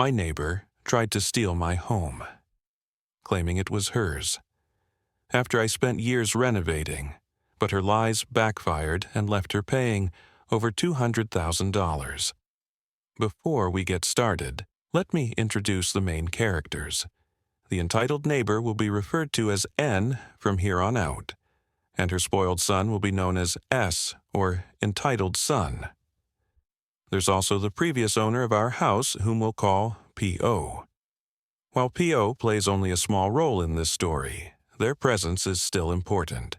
My neighbor tried to steal my home, claiming it was hers. After I spent years renovating, but her lies backfired and left her paying over $200,000. Before we get started, let me introduce the main characters. The entitled neighbor will be referred to as N from here on out, and her spoiled son will be known as S, or entitled son. There's also the previous owner of our house, whom we'll call P.O. While P.O. plays only a small role in this story, their presence is still important.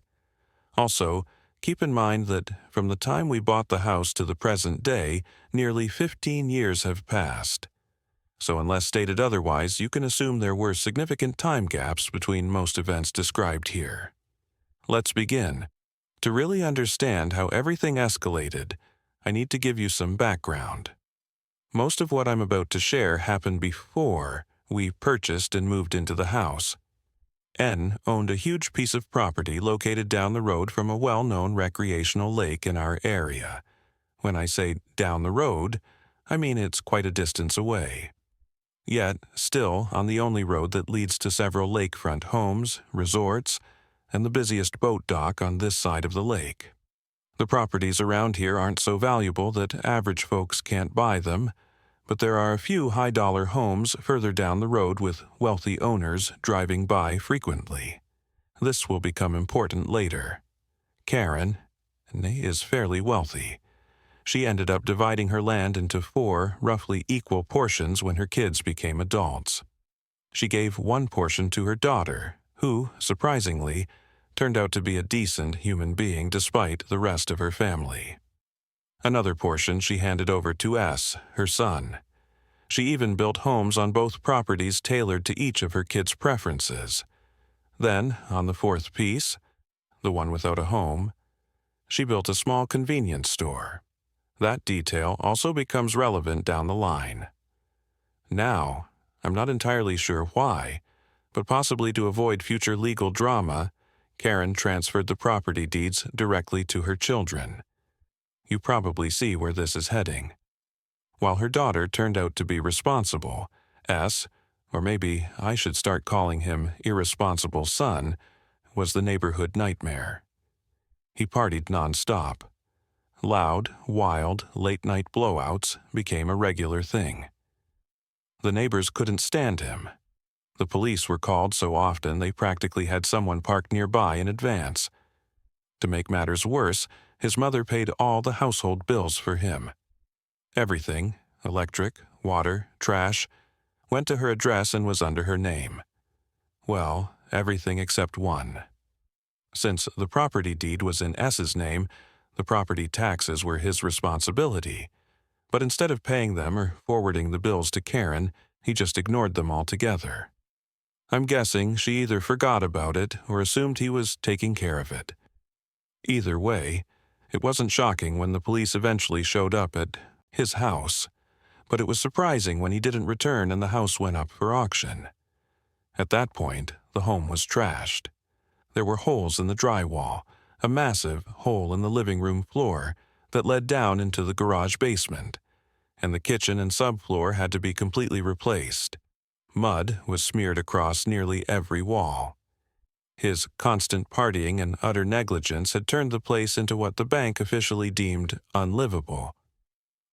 Also, keep in mind that from the time we bought the house to the present day, nearly 15 years have passed. So unless stated otherwise, you can assume there were significant time gaps between most events described here. Let's begin. To really understand how everything escalated, I need to give you some background. Most of what I'm about to share happened before we purchased and moved into the house. N owned a huge piece of property located down the road from a well-known recreational lake in our area. When I say down the road, I mean it's quite a distance away. Yet, still on the only road that leads to several lakefront homes, resorts, and the busiest boat dock on this side of the lake. The properties around here aren't so valuable that average folks can't buy them, but there are a few high-dollar homes further down the road with wealthy owners driving by frequently. This will become important later. Karen is fairly wealthy. She ended up dividing her land into 4 roughly equal portions when her kids became adults. She gave one portion to her daughter, who, surprisingly, turned out to be a decent human being despite the rest of her family. Another portion she handed over to S, her son. She even built homes on both properties tailored to each of her kids' preferences. Then, on the 4th piece, the one without a home, she built a small convenience store. That detail also becomes relevant down the line. Now, I'm not entirely sure why, but possibly to avoid future legal drama, Karen transferred the property deeds directly to her children. You probably see where this is heading. While her daughter turned out to be responsible, S, or maybe I should start calling him irresponsible son, was the neighborhood nightmare. He partied nonstop. Loud, wild, late-night blowouts became a regular thing. The neighbors couldn't stand him. The police were called so often they practically had someone parked nearby in advance. To make matters worse, his mother paid all the household bills for him. Everything, electric, water, trash, went to her address and was under her name. Well, everything except one. Since the property deed was in S's name, the property taxes were his responsibility. But instead of paying them or forwarding the bills to Karen, he just ignored them altogether. I'm guessing she either forgot about it or assumed he was taking care of it. Either way, it wasn't shocking when the police eventually showed up at his house, but it was surprising when he didn't return and the house went up for auction. At that point, the home was trashed. There were holes in the drywall, a massive hole in the living room floor that led down into the garage basement, and the kitchen and subfloor had to be completely replaced. Mud was smeared across nearly every wall. His constant partying and utter negligence had turned the place into what the bank officially deemed unlivable.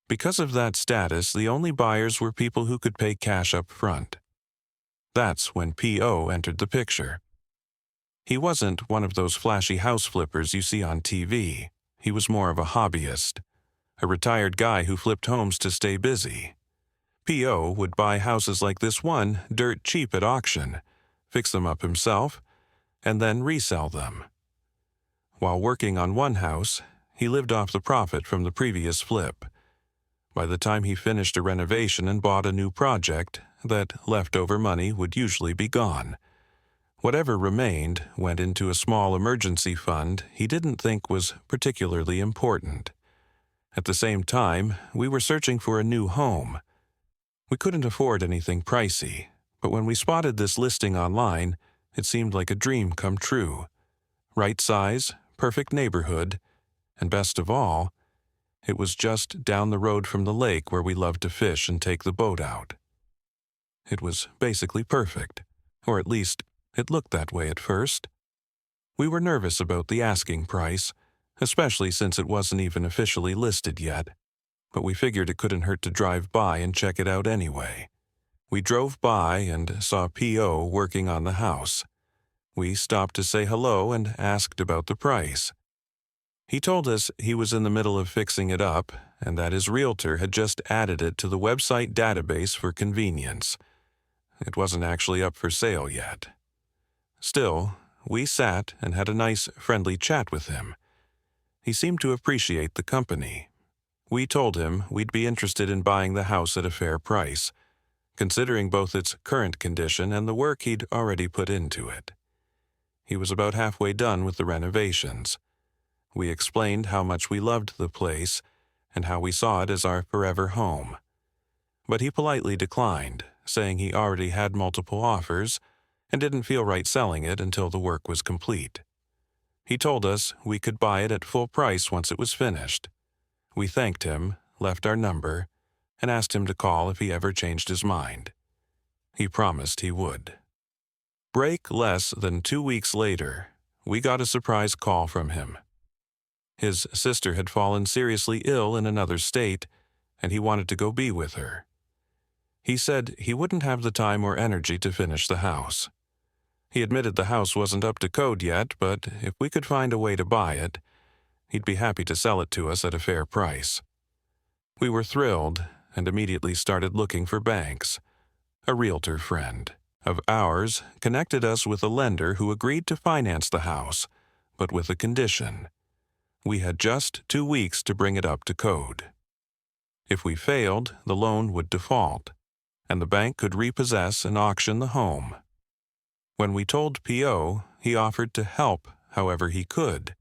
Because of that status, the only buyers were people who could pay cash up front. That's when P.O. entered the picture. He wasn't one of those flashy house flippers you see on TV. He was more of a hobbyist, a retired guy who flipped homes to stay busy. P.O. would buy houses like this one dirt cheap at auction, fix them up himself, and then resell them. While working on one house, he lived off the profit from the previous flip. By the time he finished a renovation and bought a new project, that leftover money would usually be gone. Whatever remained went into a small emergency fund he didn't think was particularly important. At the same time, we were searching for a new home. We couldn't afford anything pricey, but when we spotted this listing online, it seemed like a dream come true. Right size, perfect neighborhood, and best of all, it was just down the road from the lake where we loved to fish and take the boat out. It was basically perfect, or at least it looked that way at first. We were nervous about the asking price, especially since it wasn't even officially listed yet, but we figured it couldn't hurt to drive by and check it out anyway. We drove by and saw P.O. working on the house. We stopped to say hello and asked about the price. He told us he was in the middle of fixing it up and that his realtor had just added it to the website database for convenience. It wasn't actually up for sale yet. Still, we sat and had a nice, friendly chat with him. He seemed to appreciate the company. We told him we'd be interested in buying the house at a fair price, considering both its current condition and the work he'd already put into it. He was about halfway done with the renovations. We explained how much we loved the place and how we saw it as our forever home. But he politely declined, saying he already had multiple offers and didn't feel right selling it until the work was complete. He told us we could buy it at full price once it was finished. We thanked him, left our number, and asked him to call if he ever changed his mind. He promised he would. Break less than 2 weeks later, we got a surprise call from him. His sister had fallen seriously ill in another state, and he wanted to go be with her. He said he wouldn't have the time or energy to finish the house. He admitted the house wasn't up to code yet, but if we could find a way to buy it, he'd be happy to sell it to us at a fair price. We were thrilled and immediately started looking for banks. A realtor friend of ours connected us with a lender who agreed to finance the house, but with a condition. We had just 2 weeks to bring it up to code. If we failed, the loan would default, and the bank could repossess and auction the home. When we told P.O., he offered to help however he could.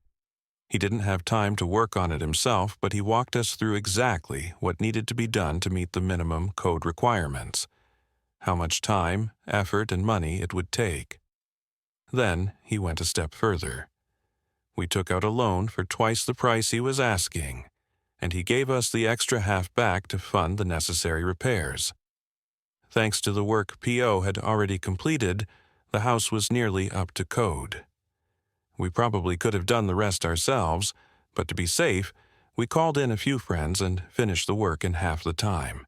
He didn't have time to work on it himself, but he walked us through exactly what needed to be done to meet the minimum code requirements, how much time, effort, and money it would take. Then he went a step further. We took out a loan for twice the price he was asking, and he gave us the extra half back to fund the necessary repairs. Thanks to the work P.O. had already completed, the house was nearly up to code. We probably could have done the rest ourselves, but to be safe, we called in a few friends and finished the work in half the time.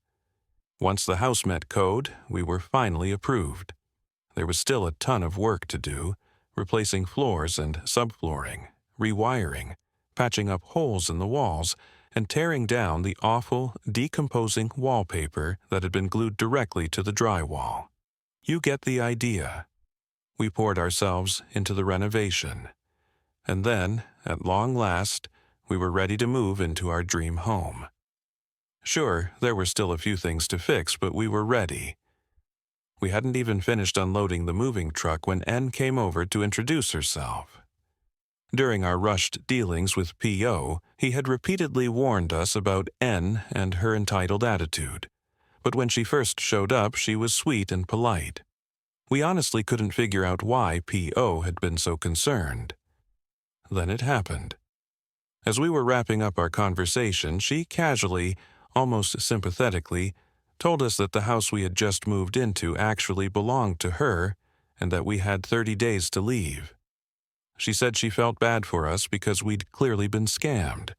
Once the house met code, we were finally approved. There was still a ton of work to do, replacing floors and subflooring, rewiring, patching up holes in the walls, and tearing down the awful, decomposing wallpaper that had been glued directly to the drywall. You get the idea. We poured ourselves into the renovation. And then, at long last, we were ready to move into our dream home. Sure, there were still a few things to fix, but we were ready. We hadn't even finished unloading the moving truck when N came over to introduce herself. During our rushed dealings with P.O., he had repeatedly warned us about N and her entitled attitude. But when she first showed up, she was sweet and polite. We honestly couldn't figure out why P.O. had been so concerned. Then it happened. As we were wrapping up our conversation, she casually, almost sympathetically, told us that the house we had just moved into actually belonged to her and that we had 30 days to leave. She said she felt bad for us because we'd clearly been scammed.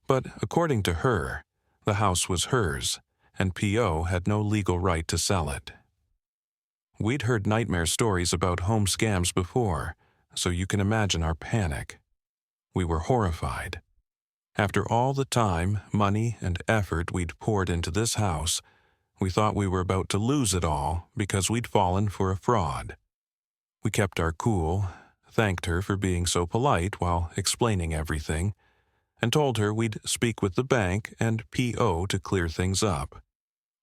But according to her, the house was hers, and P.O. had no legal right to sell it. We'd heard nightmare stories about home scams before, so you can imagine our panic. We were horrified. After all the time, money, and effort we'd poured into this house, we thought we were about to lose it all because we'd fallen for a fraud. We kept our cool, thanked her for being so polite while explaining everything, and told her we'd speak with the bank and P.O. to clear things up.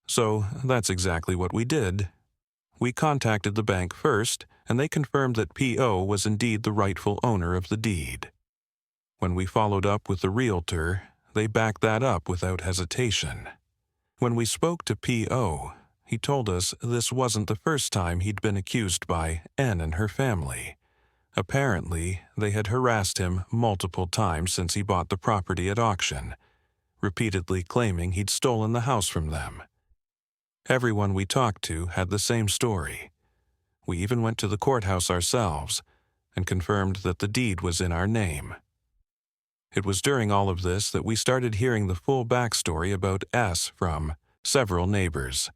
So that's exactly what we did. We contacted the bank first, and they confirmed that P.O. was indeed the rightful owner of the deed. When we followed up with the realtor, they backed that up without hesitation. When we spoke to P.O., he told us this wasn't the first time he'd been accused by N and her family. Apparently, they had harassed him multiple times since he bought the property at auction, repeatedly claiming he'd stolen the house from them. Everyone we talked to had the same story. We even went to the courthouse ourselves and confirmed that the deed was in our name. It was during all of this that we started hearing the full backstory about S from several neighbors.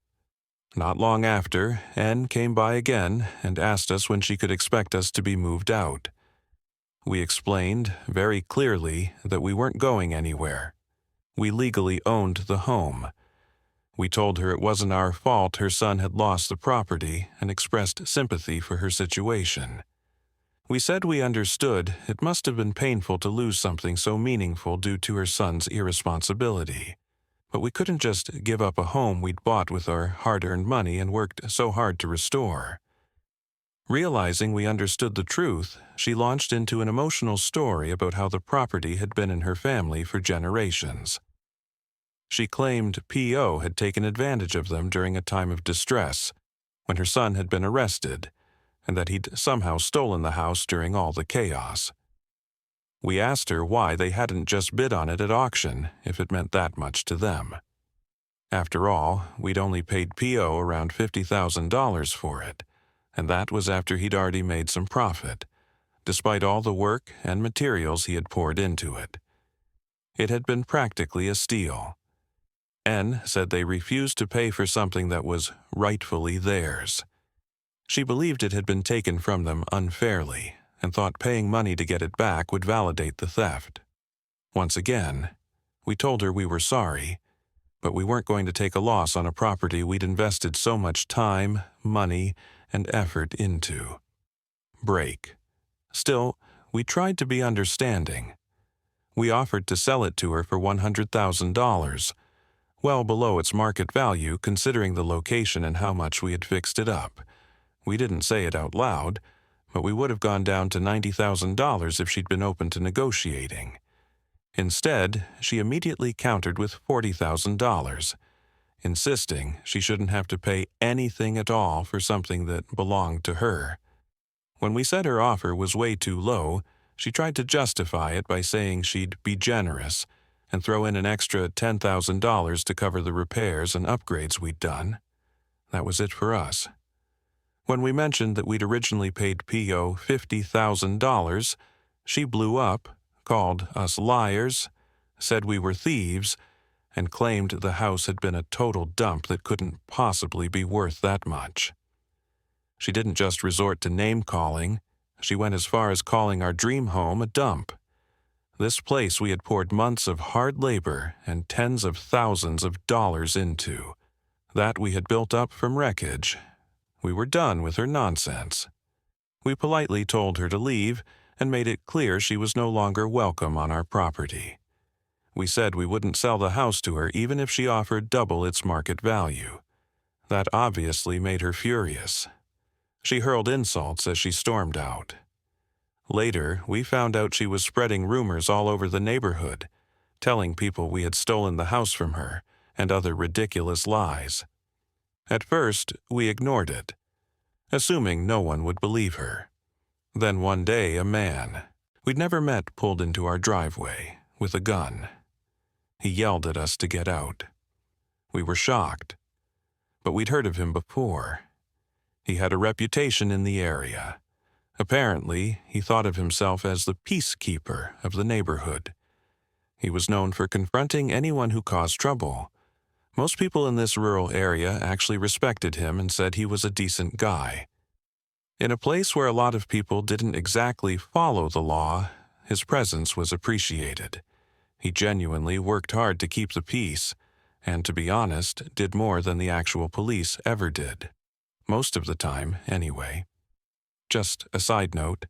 Not long after, N came by again and asked us when she could expect us to be moved out. We explained very clearly that we weren't going anywhere. We legally owned the home. We told her it wasn't our fault her son had lost the property and expressed sympathy for her situation. We said we understood it must have been painful to lose something so meaningful due to her son's irresponsibility. But we couldn't just give up a home we'd bought with our hard-earned money and worked so hard to restore. Realizing we understood the truth, she launched into an emotional story about how the property had been in her family for generations. She claimed P.O. had taken advantage of them during a time of distress, when her son had been arrested, and that he'd somehow stolen the house during all the chaos. We asked her why they hadn't just bid on it at auction if it meant that much to them. After all, we'd only paid P.O. around $50,000 for it, and that was after he'd already made some profit, despite all the work and materials he had poured into it. It had been practically a steal. N said they refused to pay for something that was rightfully theirs. She believed it had been taken from them unfairly and thought paying money to get it back would validate the theft. Once again, we told her we were sorry, but we weren't going to take a loss on a property we'd invested so much time, money, and effort into. Break. Still, we tried to be understanding. We offered to sell it to her for $100,000, well below its market value considering the location and how much we had fixed it up. We didn't say it out loud, but we would have gone down to $90,000 if she'd been open to negotiating. Instead, she immediately countered with $40,000, insisting she shouldn't have to pay anything at all for something that belonged to her. When we said her offer was way too low, she tried to justify it by saying she'd be generous and throw in an extra $10,000 to cover the repairs and upgrades we'd done. That was it for us. When we mentioned that we'd originally paid P.O. $50,000, she blew up, called us liars, said we were thieves, and claimed the house had been a total dump that couldn't possibly be worth that much. She didn't just resort to name-calling, she went as far as calling our dream home a dump. This place we had poured months of hard labor and tens of thousands of dollars into. That we had built up from wreckage. We were done with her nonsense. We politely told her to leave and made it clear she was no longer welcome on our property. We said we wouldn't sell the house to her even if she offered double its market value. That obviously made her furious. She hurled insults as she stormed out. Later, we found out she was spreading rumors all over the neighborhood, telling people we had stolen the house from her, and other ridiculous lies. At first, we ignored it, assuming no one would believe her. Then one day, a man we'd never met pulled into our driveway with a gun. He yelled at us to get out. We were shocked, but we'd heard of him before. He had a reputation in the area. Apparently, he thought of himself as the peacekeeper of the neighborhood. He was known for confronting anyone who caused trouble. Most people in this rural area actually respected him and said he was a decent guy. In a place where a lot of people didn't exactly follow the law, his presence was appreciated. He genuinely worked hard to keep the peace, and to be honest, did more than the actual police ever did. Most of the time, anyway. Just a side note,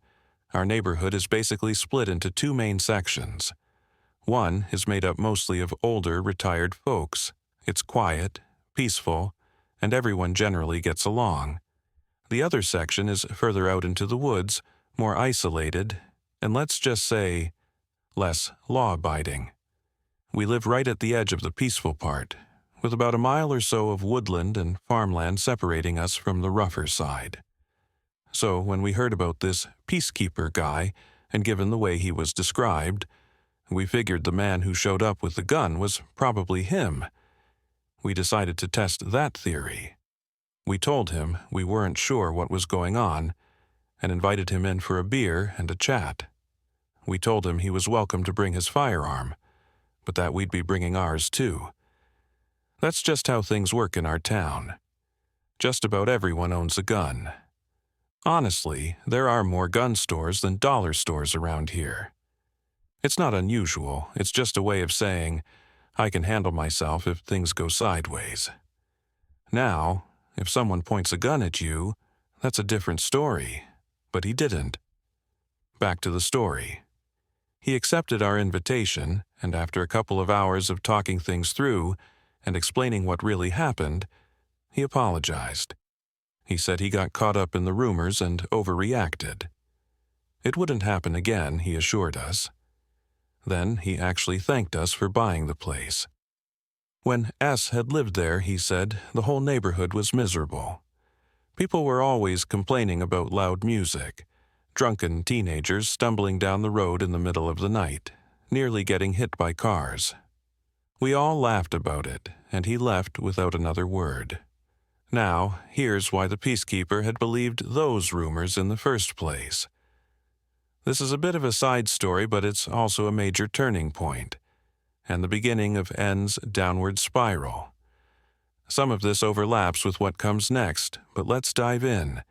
our neighborhood is basically split into two main sections. One is made up mostly of older, retired folks. It's quiet, peaceful, and everyone generally gets along. The other section is further out into the woods, more isolated, and let's just say, less law-abiding. We live right at the edge of the peaceful part, with about a mile or so of woodland and farmland separating us from the rougher side. So when we heard about this peacekeeper guy, and given the way he was described, we figured the man who showed up with the gun was probably him. we decided to test that theory. We told him we weren't sure what was going on and invited him in for a beer and a chat. We told him he was welcome to bring his firearm, but that we'd be bringing ours too. That's just how things work in our town. Just about everyone owns a gun. Honestly, there are more gun stores than dollar stores around here. It's not unusual, it's just a way of saying, I can handle myself if things go sideways. Now, if someone points a gun at you, that's a different story. But he didn't. Back to the story. He accepted our invitation, and after a couple of hours of talking things through and explaining what really happened, he apologized. He said he got caught up in the rumors and overreacted. It wouldn't happen again, he assured us. Then he actually thanked us for buying the place. When S had lived there, he said, the whole neighborhood was miserable. People were always complaining about loud music, drunken teenagers stumbling down the road in the middle of the night, nearly getting hit by cars. We all laughed about it, and he left without another word. Now, here's why the peacekeeper had believed those rumors in the first place. This is a bit of a side story, but it's also a major turning point, and the beginning of N's downward spiral. Some of this overlaps with what comes next, but let's dive in.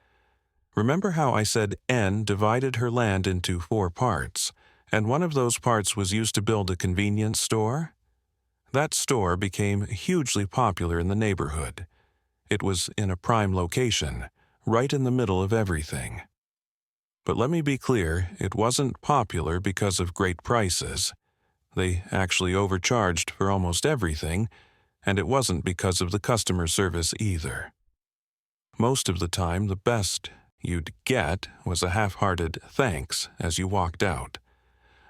Remember how I said N divided her land into 4 parts, and one of those parts was used to build a convenience store? That store became hugely popular in the neighborhood. It was in a prime location, right in the middle of everything. But let me be clear, it wasn't popular because of great prices. They actually overcharged for almost everything, and it wasn't because of the customer service either. Most of the time, the best you'd get was a half-hearted thanks as you walked out.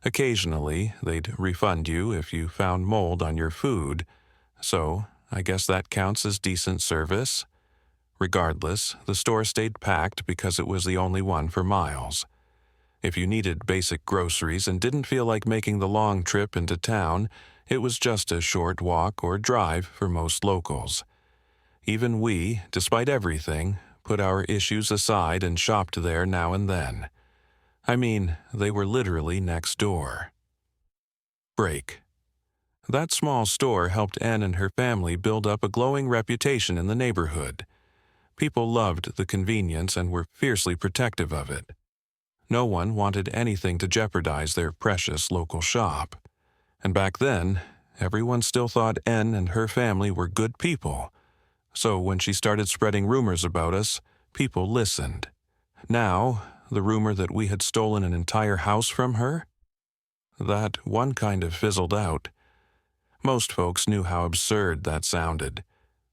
Occasionally, they'd refund you if you found mold on your food, so I guess that counts as decent service. Regardless, the store stayed packed because it was the only one for miles. If you needed basic groceries and didn't feel like making the long trip into town, it was just a short walk or drive for most locals. Even we, despite everything, put our issues aside and shopped there now and then. I mean, they were literally next door. Break. That small store helped Anne and her family build up a glowing reputation in the neighborhood. People loved the convenience and were fiercely protective of it. No one wanted anything to jeopardize their precious local shop. And back then, everyone still thought Anne and her family were good people. So when she started spreading rumors about us, people listened. Now, the rumor that we had stolen an entire house from her? That one kind of fizzled out. Most folks knew how absurd that sounded.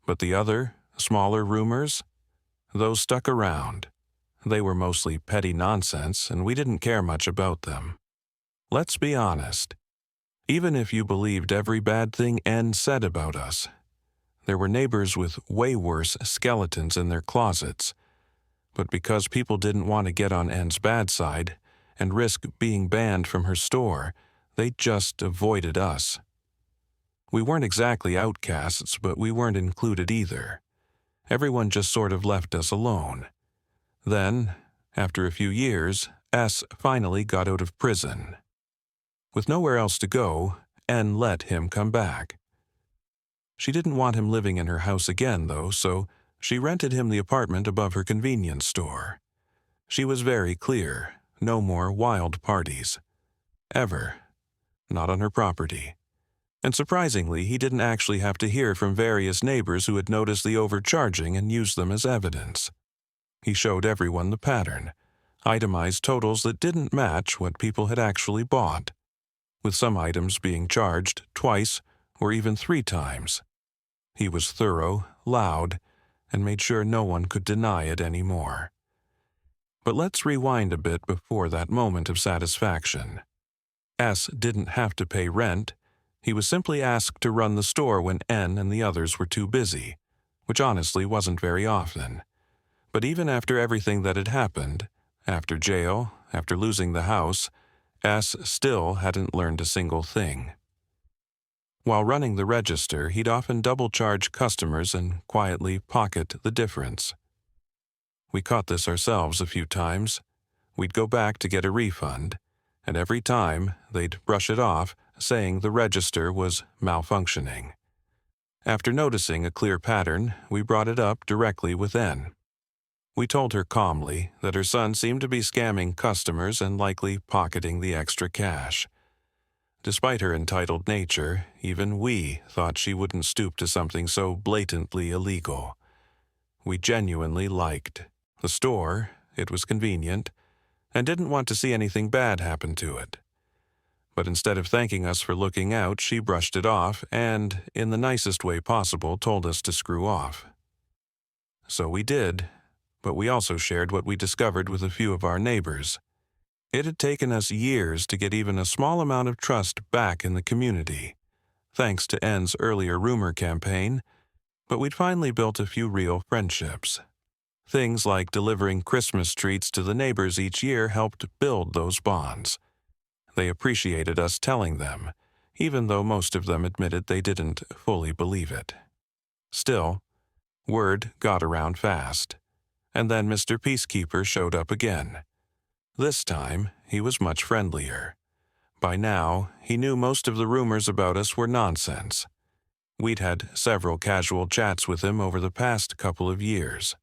But the other, smaller rumors? Those stuck around. They were mostly petty nonsense, and we didn't care much about them. Let's be honest. Even if you believed every bad thing N said about us, there were neighbors with way worse skeletons in their closets. But because people didn't want to get on N's bad side and risk being banned from her store, they just avoided us. We weren't exactly outcasts, but we weren't included either. Everyone just sort of left us alone. Then, after a few years, S finally got out of prison. With nowhere else to go, N let him come back. She didn't want him living in her house again, though, so she rented him the apartment above her convenience store. She was very clear, no more wild parties. Ever. Not on her property. And surprisingly, he didn't actually have to hear from various neighbors who had noticed the overcharging and used them as evidence. He showed everyone the pattern, itemized totals that didn't match what people had actually bought, with some items being charged twice or even 3 times. He was thorough, loud, and made sure no one could deny it anymore. But let's rewind a bit before that moment of satisfaction. S didn't have to pay rent. He was simply asked to run the store when N and the others were too busy, which honestly wasn't very often. But even after everything that had happened, after jail, after losing the house, S still hadn't learned a single thing. While running the register, he'd often double-charge customers and quietly pocket the difference. We caught this ourselves a few times. We'd go back to get a refund, and every time they'd brush it off, saying the register was malfunctioning. After noticing a clear pattern, we brought it up directly with N. We told her calmly that her son seemed to be scamming customers and likely pocketing the extra cash. Despite her entitled nature, even we thought she wouldn't stoop to something so blatantly illegal. We genuinely liked the store, it was convenient, and didn't want to see anything bad happen to it. But instead of thanking us for looking out, she brushed it off and, in the nicest way possible, told us to screw off. So we did, but we also shared what we discovered with a few of our neighbors. It had taken us years to get even a small amount of trust back in the community, thanks to N's earlier rumor campaign, but we'd finally built a few real friendships. Things like delivering Christmas treats to the neighbors each year helped build those bonds. They appreciated us telling them, even though most of them admitted they didn't fully believe it. Still, word got around fast, and then Mr. Peacekeeper showed up again. This time, he was much friendlier. By now, he knew most of the rumors about us were nonsense. We'd had several casual chats with him over the past couple of years.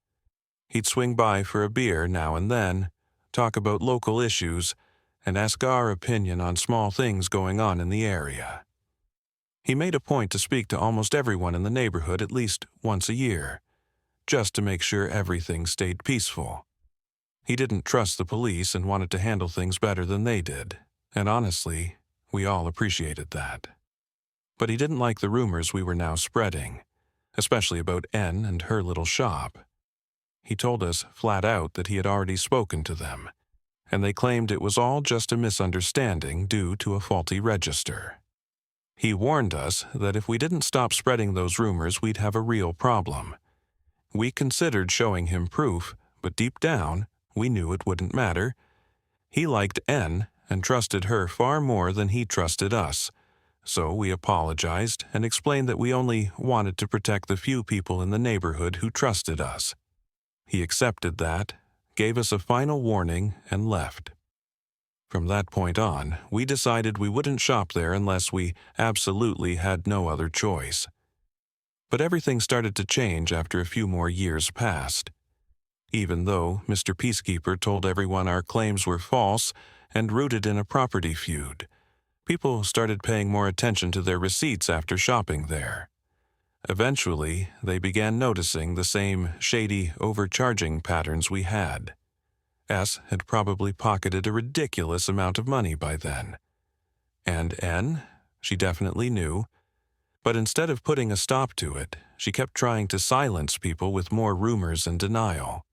He'd swing by for a beer now and then, talk about local issues, and ask our opinion on small things going on in the area. He made a point to speak to almost everyone in the neighborhood at least once a year, just to make sure everything stayed peaceful. He didn't trust the police and wanted to handle things better than they did, and honestly, we all appreciated that. But he didn't like the rumors we were now spreading, especially about N and her little shop. He told us flat out that he had already spoken to them, and they claimed it was all just a misunderstanding due to a faulty register. He warned us that if we didn't stop spreading those rumors, we'd have a real problem. We considered showing him proof, but deep down, we knew it wouldn't matter. He liked N and trusted her far more than he trusted us, so we apologized and explained that we only wanted to protect the few people in the neighborhood who trusted us. He accepted that, gave us a final warning, and left. From that point on, we decided we wouldn't shop there unless we absolutely had no other choice. But everything started to change after a few more years passed. Even though Mr. Peacekeeper told everyone our claims were false and rooted in a property feud, people started paying more attention to their receipts after shopping there. Eventually, they began noticing the same shady, overcharging patterns we had. S had probably pocketed a ridiculous amount of money by then. And N, she definitely knew. But instead of putting a stop to it, she kept trying to silence people with more rumors and denial.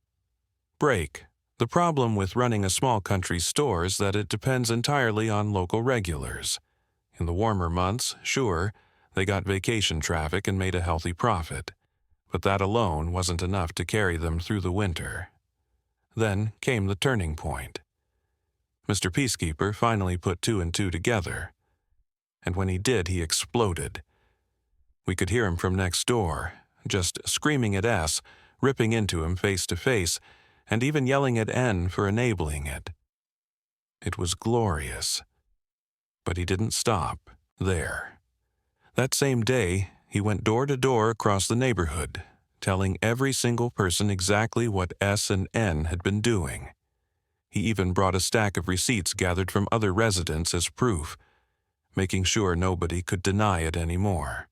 Break. The problem with running a small country store is that it depends entirely on local regulars. In the warmer months, sure, they got vacation traffic and made a healthy profit, but that alone wasn't enough to carry them through the winter. Then came the turning point. Mr. Peacekeeper finally put two and two together, and when he did, he exploded. We could hear him from next door, just screaming at S, ripping into him face to face, and even yelling at N for enabling it. It was glorious. But he didn't stop there. That same day, he went door to door across the neighborhood, telling every single person exactly what S and N had been doing. He even brought a stack of receipts gathered from other residents as proof, making sure nobody could deny it anymore.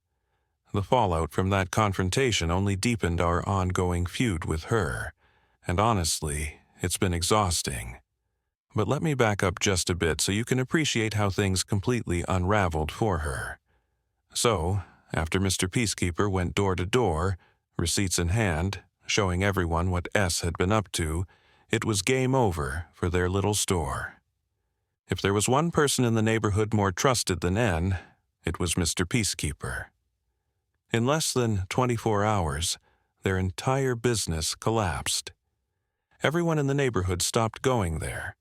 The fallout from that confrontation only deepened our ongoing feud with her, and honestly, it's been exhausting. But let me back up just a bit so you can appreciate how things completely unraveled for her. So, after Mr. Peacekeeper went door to door, receipts in hand, showing everyone what S had been up to, it was game over for their little store. If there was one person in the neighborhood more trusted than N, it was Mr. Peacekeeper. In less than 24 hours, their entire business collapsed. Everyone in the neighborhood stopped going there.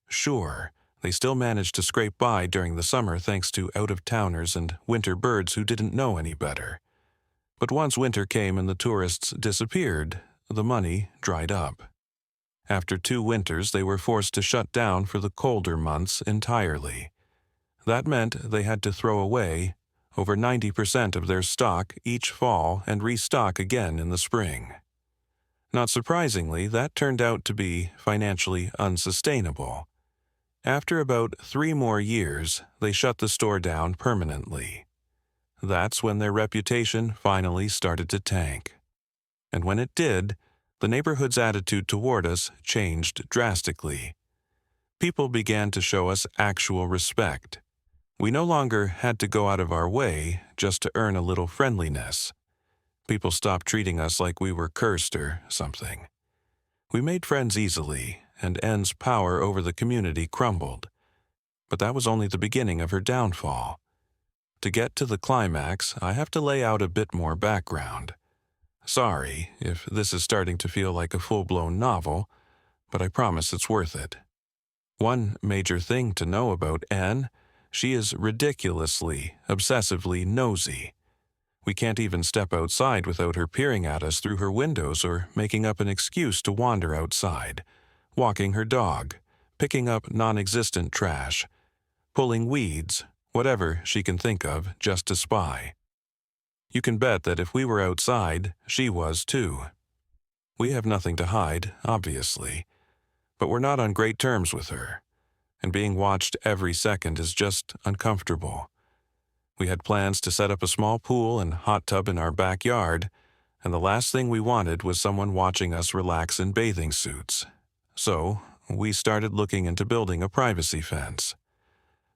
Sure, They still managed to scrape by during the summer thanks to out-of-towners and winter birds who didn't know any better. But once winter came and the tourists disappeared, the money dried up. After 2 winters, they were forced to shut down for the colder months entirely. That meant they had to throw away over 90% of their stock each fall and restock again in the spring. Not surprisingly, that turned out to be financially unsustainable. After about 3 more years, they shut the store down permanently. That's when their reputation finally started to tank. And when it did, the neighborhood's attitude toward us changed drastically. People began to show us actual respect. We no longer had to go out of our way just to earn a little friendliness. People stopped treating us like we were cursed or something. We made friends easily, and N's power over the community crumbled. But that was only the beginning of her downfall. To get to the climax, I have to lay out a bit more background. Sorry if this is starting to feel like a full-blown novel, but I promise it's worth it. One major thing to know about N, she is ridiculously, obsessively nosy. We can't even step outside without her peering at us through her windows or making up an excuse to wander outside, walking her dog, picking up non-existent trash, pulling weeds, whatever she can think of just to spy. You can bet that if we were outside, she was too. We have nothing to hide, obviously, but we're not on great terms with her, and being watched every second is just uncomfortable. We had plans to set up a small pool and hot tub in our backyard, and the last thing we wanted was someone watching us relax in bathing suits. So, we started looking into building a privacy fence.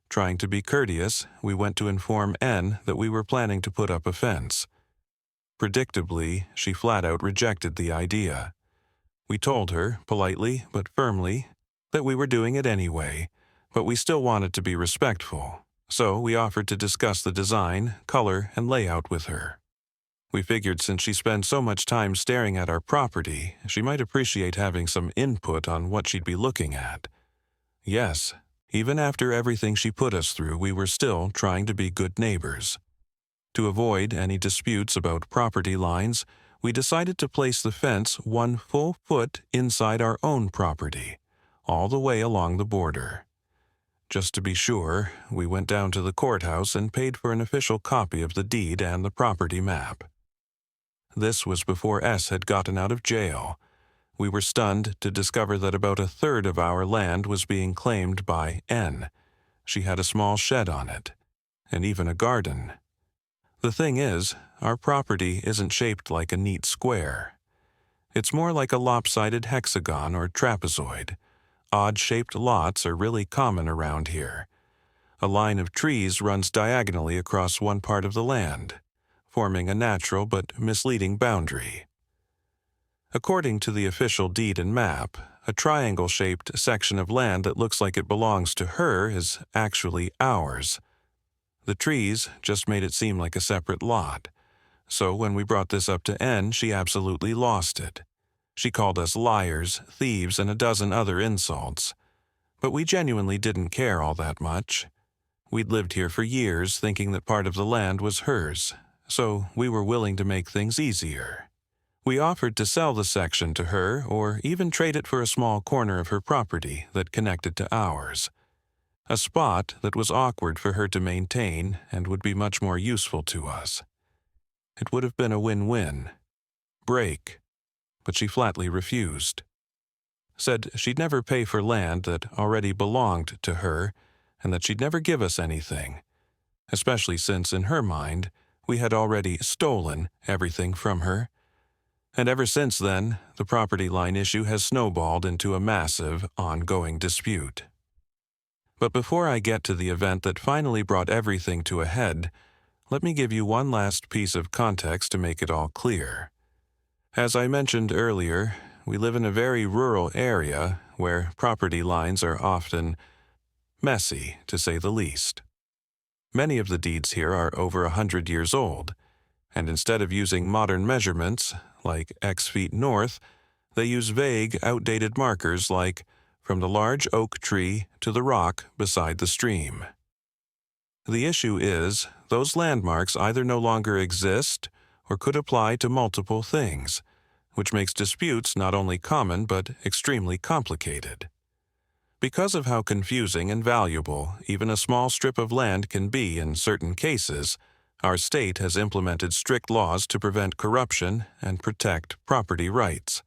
Trying to be courteous, we went to inform N that we were planning to put up a fence. Predictably, she flat out rejected the idea. We told her, politely but firmly, that we were doing it anyway, but we still wanted to be respectful, so we offered to discuss the design, color, and layout with her. We figured since she spends so much time staring at our property, she might appreciate having some input on what she'd be looking at. Yes, even after everything she put us through, we were still trying to be good neighbors. To avoid any disputes about property lines, we decided to place the fence 1 full foot inside our own property, all the way along the border. Just to be sure, we went down to the courthouse and paid for an official copy of the deed and the property map. This was before S had gotten out of jail. We were stunned to discover that about 1/3 of our land was being claimed by N. She had a small shed on it, and even a garden. The thing is, our property isn't shaped like a neat square. It's more like a lopsided hexagon or trapezoid. Odd-shaped lots are really common around here. A line of trees runs diagonally across one part of the land, forming a natural but misleading boundary. According to the official deed and map, a triangle-shaped section of land that looks like it belongs to her is actually ours. The trees just made it seem like a separate lot, so when we brought this up to N, she absolutely lost it. She called us liars, thieves, and a dozen other insults. But we genuinely didn't care all that much. We'd lived here for years thinking that part of the land was hers, so we were willing to make things easier. We offered to sell the section to her or even trade it for a small corner of her property that connected to ours. A spot that was awkward for her to maintain and would be much more useful to us. It would have been a win-win. Break. But she flatly refused. Said she'd never pay for land that already belonged to her and that she'd never give us anything, especially since, in her mind, we had already stolen everything from her. And ever since then, the property line issue has snowballed into a massive, ongoing dispute. But before I get to the event that finally brought everything to a head, let me give you one last piece of context to make it all clear. As I mentioned earlier, we live in a very rural area where property lines are often messy, to say the least. Many of the deeds here are over 100 years old, and instead of using modern measurements, like X feet north, they use vague, outdated markers like from the large oak tree to the rock beside the stream. The issue is, those landmarks either no longer exist or could apply to multiple things, which makes disputes not only common but extremely complicated. Because of how confusing and valuable even a small strip of land can be in certain cases, our state has implemented strict laws to prevent corruption and protect property rights.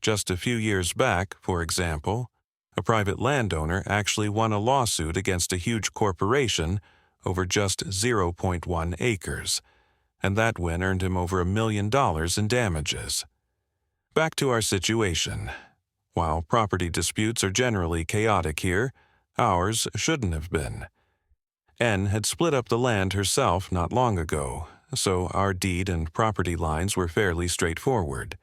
Just a few years back, for example, a private landowner actually won a lawsuit against a huge corporation over just 0.1 acres, and that win earned him over $1 million in damages. Back to our situation. While property disputes are generally chaotic here, ours shouldn't have been. N had split up the land herself not long ago, so our deed and property lines were fairly straightforward.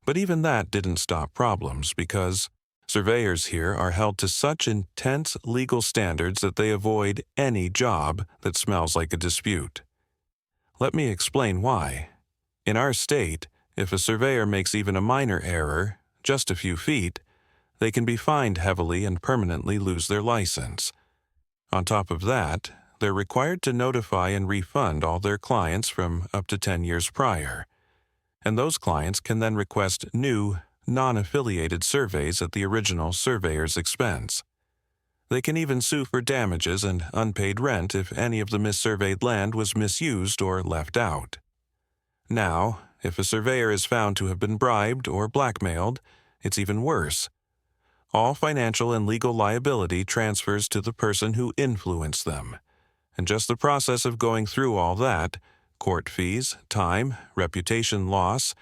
But even that didn't stop problems because surveyors here are held to such intense legal standards that they avoid any job that smells like a dispute. Let me explain why. In our state, if a surveyor makes even a minor error, just a few feet, they can be fined heavily and permanently lose their license. On top of that, they're required to notify and refund all their clients from up to 10 years prior. And those clients can then request new, non-affiliated surveys at the original surveyor's expense. They can even sue for damages and unpaid rent if any of the missurveyed land was misused or left out. Now, if a surveyor is found to have been bribed or blackmailed, it's even worse. All financial and legal liability transfers to the person who influenced them. And just the process of going through all that, court fees, time, reputation loss,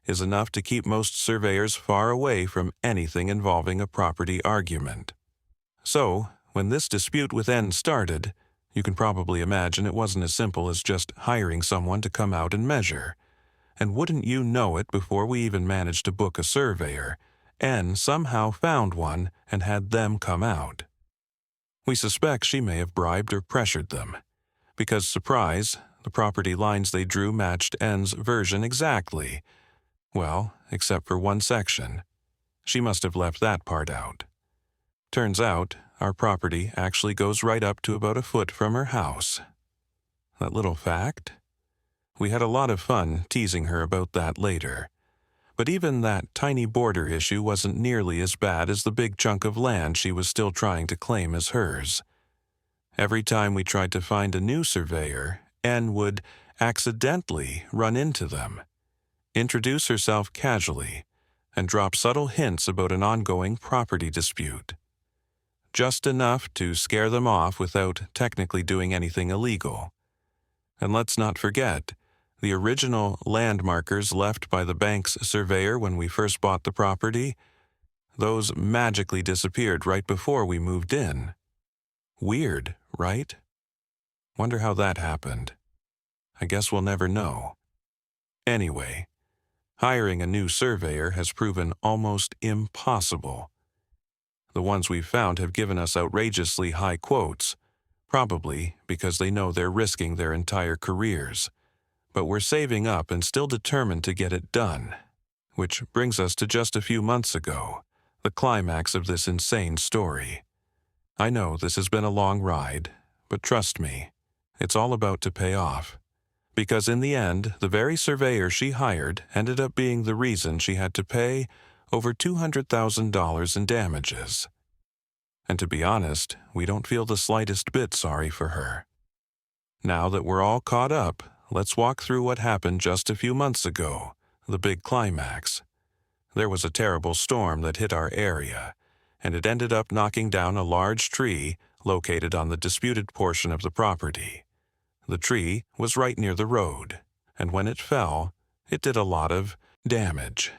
is enough to keep most surveyors far away from anything involving a property argument. So, when this dispute with N started, you can probably imagine it wasn't as simple as just hiring someone to come out and measure. And wouldn't you know it, before we even managed to book a surveyor, N somehow found one and had them come out. We suspect she may have bribed or pressured them, because, surprise, the property lines they drew matched N's version exactly. Well, except for one section. She must have left that part out. Turns out, our property actually goes right up to about a foot from her house. That little fact? We had a lot of fun teasing her about that later. But even that tiny border issue wasn't nearly as bad as the big chunk of land she was still trying to claim as hers. Every time we tried to find a new surveyor, N would accidentally run into them, introduce herself casually, and drop subtle hints about an ongoing property dispute. Just enough to scare them off without technically doing anything illegal. And let's not forget, the original land markers left by the bank's surveyor when we first bought the property, those magically disappeared right before we moved in. Weird, right? Wonder how that happened. I guess we'll never know. Anyway, hiring a new surveyor has proven almost impossible. The ones we've found have given us outrageously high quotes, probably because they know they're risking their entire careers. But we're saving up and still determined to get it done. Which brings us to just a few months ago, the climax of this insane story. I know this has been a long ride, but trust me, it's all about to pay off. Because in the end, the very surveyor she hired ended up being the reason she had to pay over $200,000 in damages. And to be honest, we don't feel the slightest bit sorry for her. Now that we're all caught up, let's walk through what happened just a few months ago, the big climax. There was a terrible storm that hit our area, and it ended up knocking down a large tree located on the disputed portion of the property. The tree was right near the road, and when it fell, it did a lot of damage.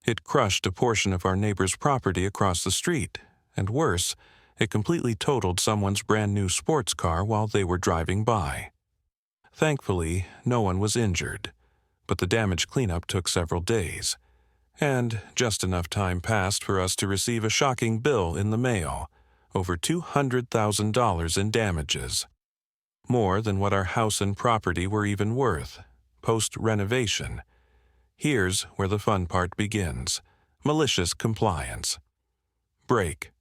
It crushed a portion of our neighbor's property across the street, and worse, it completely totaled someone's brand new sports car while they were driving by. Thankfully, no one was injured, but the damage cleanup took several days, and just enough time passed for us to receive a shocking bill in the mail, over $200,000 in damages. More than what our house and property were even worth, post-renovation. Here's where the fun part begins: malicious compliance. break.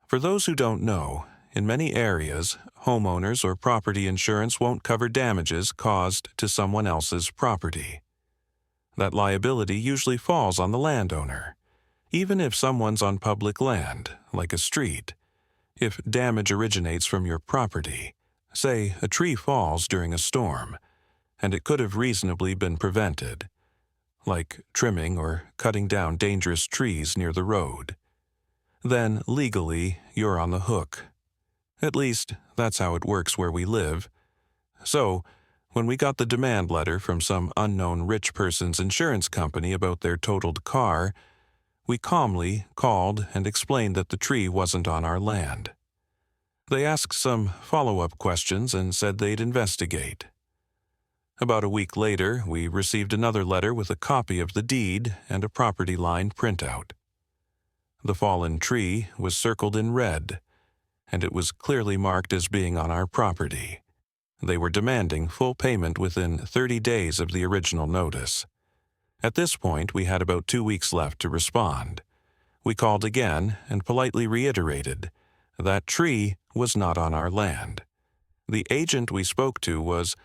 For those who don't know, in many areas, homeowners or property insurance won't cover damages caused to someone else's property. That liability usually falls on the landowner, even if someone's on public land, like a street. If damage originates from your property, say a tree falls during a storm, and it could have reasonably been prevented, like trimming or cutting down dangerous trees near the road, then legally you're on the hook. At least, that's how it works where we live. So, when we got the demand letter from some unknown rich person's insurance company about their totaled car, we calmly called and explained that the tree wasn't on our land. They asked some follow-up questions and said they'd investigate. About a week later, we received another letter with a copy of the deed and a property line printout. The fallen tree was circled in red, and it was clearly marked as being on our property. They were demanding full payment within 30 days of the original notice. At this point, we had about 2 weeks left to respond. We called again and politely reiterated that tree was not on our land. The agent we spoke to was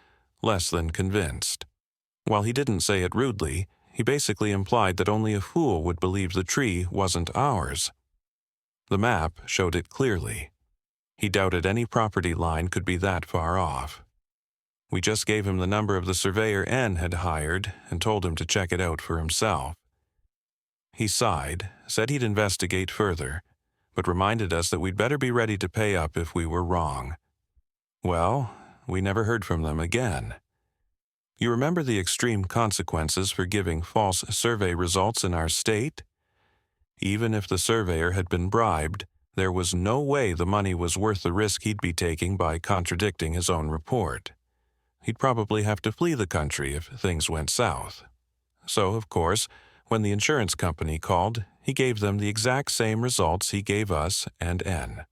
less than convinced. While he didn't say it rudely, he basically implied that only a fool would believe the tree wasn't ours. The map showed it clearly. He doubted any property line could be that far off. We just gave him the number of the surveyor N had hired and told him to check it out for himself. He sighed, said he'd investigate further, but reminded us that we'd better be ready to pay up if we were wrong. Well, we never heard from them again. You remember the extreme consequences for giving false survey results in our state? Even if the surveyor had been bribed, there was no way the money was worth the risk he'd be taking by contradicting his own report. He'd probably have to flee the country if things went south. So, of course, when the insurance company called, he gave them the exact same results he gave us and N.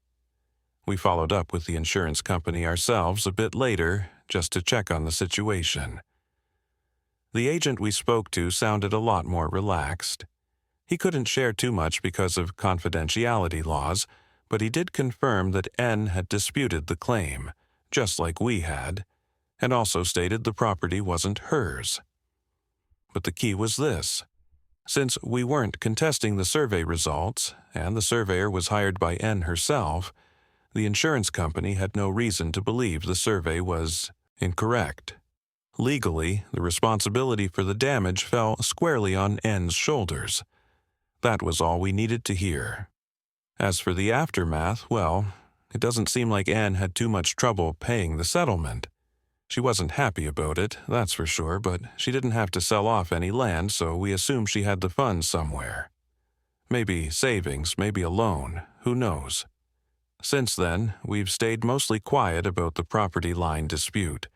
We followed up with the insurance company ourselves a bit later just to check on the situation. The agent we spoke to sounded a lot more relaxed. He couldn't share too much because of confidentiality laws, but he did confirm that N had disputed the claim, just like we had, and also stated the property wasn't hers. But the key was this. Since we weren't contesting the survey results, and the surveyor was hired by N herself, the insurance company had no reason to believe the survey was incorrect. Legally, the responsibility for the damage fell squarely on N's shoulders. That was all we needed to hear. As for the aftermath, well, it doesn't seem like N had too much trouble paying the settlement. She wasn't happy about it, that's for sure, but she didn't have to sell off any land, so we assumed she had the funds somewhere. Maybe savings, maybe a loan, who knows? Since then, we've stayed mostly quiet about the property line dispute.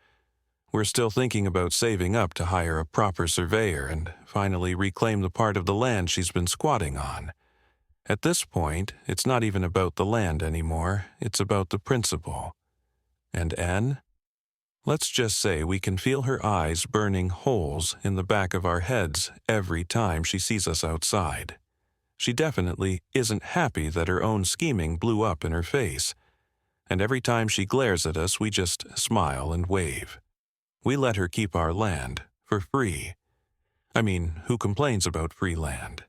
We're still thinking about saving up to hire a proper surveyor and finally reclaim the part of the land she's been squatting on. At this point, it's not even about the land anymore, it's about the principal. And N? Let's just say we can feel her eyes burning holes in the back of our heads every time she sees us outside. She definitely isn't happy that her own scheming blew up in her face, and every time she glares at us, we just smile and wave. We let her keep our land, for free. I mean, who complains about free land?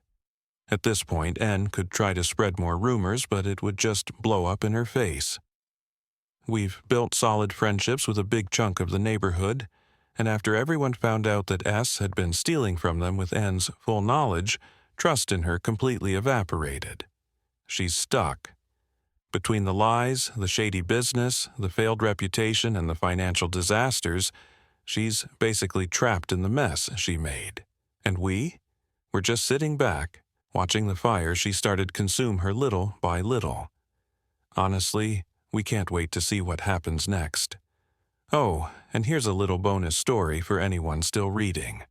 At this point, N could try to spread more rumors, but it would just blow up in her face. We've built solid friendships with a big chunk of the neighborhood, and after everyone found out that S had been stealing from them with N's full knowledge, trust in her completely evaporated. She's stuck. Between the lies, the shady business, the failed reputation, and the financial disasters, she's basically trapped in the mess she made. And we're just sitting back, watching the fire she started consume her little by little. Honestly, we can't wait to see what happens next. Oh, and here's a little bonus story for anyone still reading.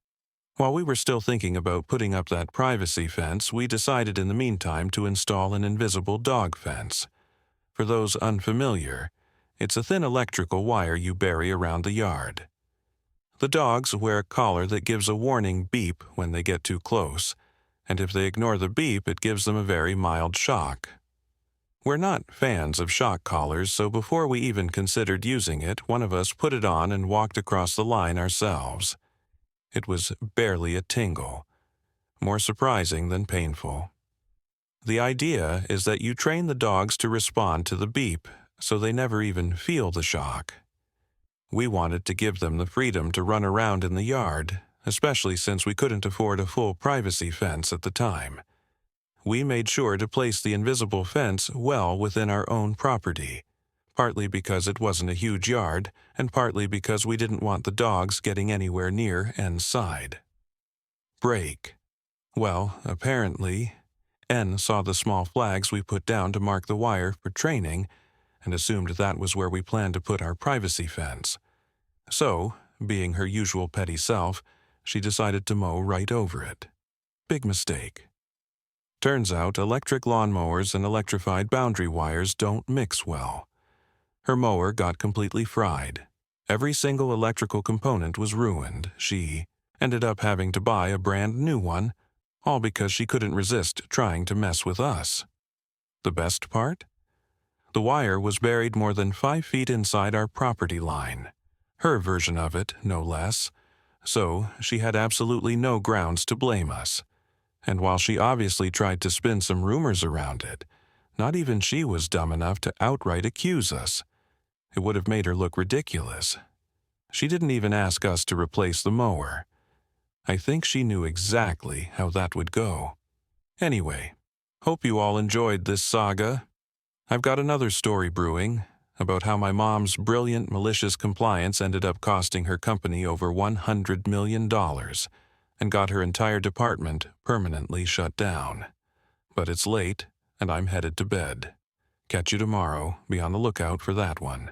While we were still thinking about putting up that privacy fence, we decided in the meantime to install an invisible dog fence. For those unfamiliar, it's a thin electrical wire you bury around the yard. The dogs wear a collar that gives a warning beep when they get too close, and if they ignore the beep, it gives them a very mild shock. We're not fans of shock collars, so before we even considered using it, one of us put it on and walked across the line ourselves. It was barely a tingle, more surprising than painful. The idea is that you train the dogs to respond to the beep, so they never even feel the shock. We wanted to give them the freedom to run around in the yard, especially since we couldn't afford a full privacy fence at the time. We made sure to place the invisible fence well within our own property, partly because it wasn't a huge yard, and partly because we didn't want the dogs getting anywhere near N's side. Break. Well, apparently, N saw the small flags we put down to mark the wire for training and assumed that was where we planned to put our privacy fence. So, being her usual petty self, she decided to mow right over it. Big mistake. Turns out electric lawnmowers and electrified boundary wires don't mix well. Her mower got completely fried. Every single electrical component was ruined. She ended up having to buy a brand new one, all because she couldn't resist trying to mess with us. The best part? The wire was buried more than 5 feet inside our property line. Her version of it, no less. So she had absolutely no grounds to blame us. And while she obviously tried to spin some rumors around it, not even she was dumb enough to outright accuse us. It would have made her look ridiculous. She didn't even ask us to replace the mower. I think she knew exactly how that would go. Anyway, hope you all enjoyed this saga. I've got another story brewing about how my mom's brilliant malicious compliance ended up costing her company over $100 million and got her entire department permanently shut down. But it's late, and I'm headed to bed. Catch you tomorrow. Be on the lookout for that one.